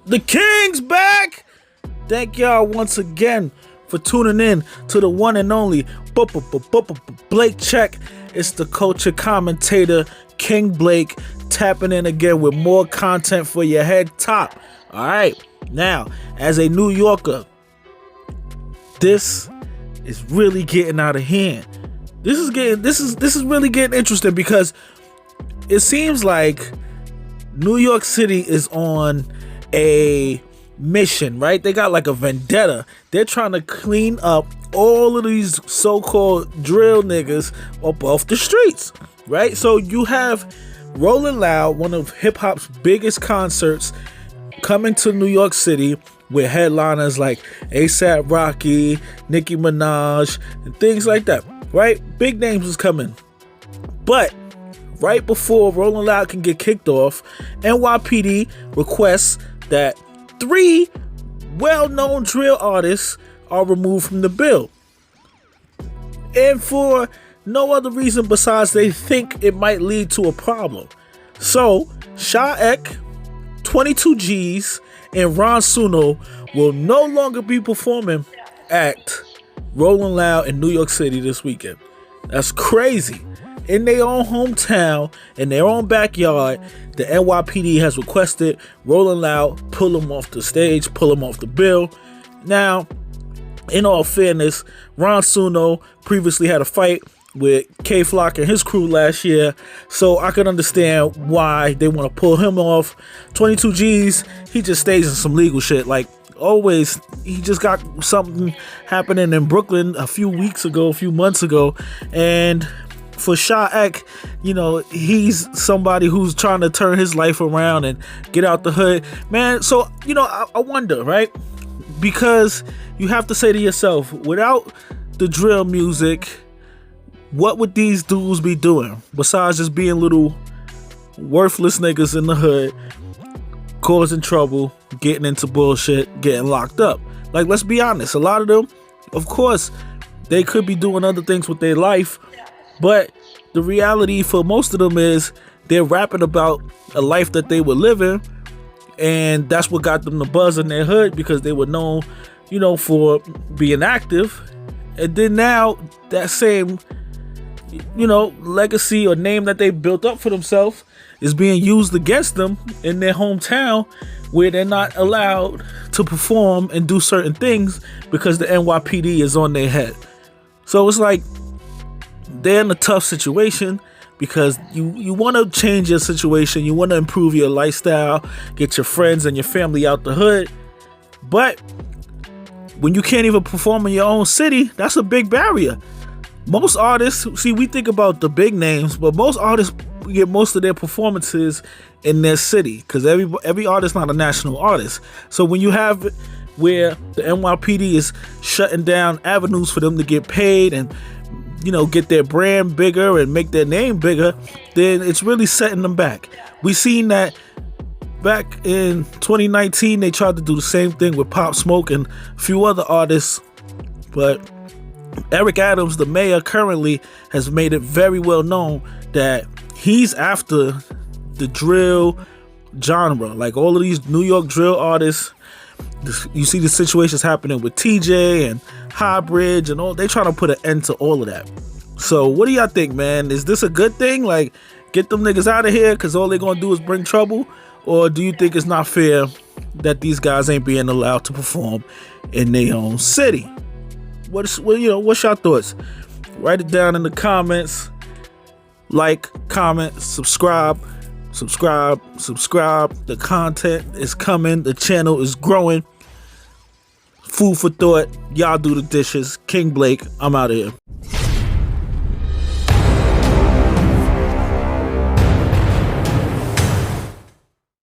The King's back! Thank y'all once again for tuning in to the one and only Blake Check. It's the culture commentator, King Blake, tapping in again with more content for your head top. Alright, now, as a New Yorker, this is really getting out of hand. This is really getting interesting because it seems like New York City is on a mission, right? They got like a vendetta. They're trying to clean up all of these so-called drill niggas up off the streets, right? So you have Rolling Loud, one of hip-hop's biggest concerts, coming to New York City with headliners like A$AP Rocky, Nicki Minaj, and things like that, right? Big names is coming. But right before Rolling Loud can get kicked off, NYPD requests that 3 well-known drill artists are removed from the bill. And for no other reason besides they think it might lead to a problem. So, Sha Ek, 22 G's, and Ron Suno will no longer be performing at Rolling Loud in New York City this weekend. That's crazy. In their own hometown, in their own backyard, the NYPD has requested Rolling Loud pull them off the stage, pull them off the bill. Now, in all fairness, Ron Suno previously had a fight with K-Flock and his crew last year, so I can understand why they want to pull him off. 22 G's, he just stays in some legal shit. Like always, he just got something happening in Brooklyn a few months ago, and for Sha Ek, you know, he's somebody who's trying to turn his life around and get out the hood, man. So, you know, I wonder, right? Because you have to say to yourself, without the drill music, what would these dudes be doing besides just being little worthless niggas in the hood, causing trouble, getting into bullshit, getting locked up? Like, let's be honest, a lot of them, of course, they could be doing other things with their life, but the reality for most of them is they're rapping about a life that they were living, and that's what got them the buzz in their hood because they were known, you know, for being active. And then now that same, you know, legacy or name that they built up for themselves is being used against them in their hometown where they're not allowed to perform and do certain things because the NYPD is on their head. So it's like they're in a tough situation because you want to change your situation, you want to improve your lifestyle, get your friends and your family out the hood, but when you can't even perform in your own city, that's a big barrier. Most artists, see, we think about the big names, but most artists get most of their performances in their city because every artist not a national artist. So when you have where the NYPD is shutting down avenues for them to get paid and, you know, get their brand bigger and make their name bigger, then it's really setting them back. We seen that back in 2019, they tried to do the same thing with Pop Smoke and a few other artists, but Eric Adams, the mayor currently, has made it very well known that he's after the drill genre. Like all of these New York drill artists, you see the situations happening with TJ and Highbridge and all. They trying to put an end to all of that. So what do y'all think, man? Is this a good thing? Like, get them niggas out of here because all they're gonna do is bring trouble? Or do you think it's not fair that these guys ain't being allowed to perform in their own city? What's your thoughts? Write it down in the comments. Like, comment, subscribe. The content is coming. The channel is growing. Food for thought. Y'all do the dishes. King Blake, I'm out of here.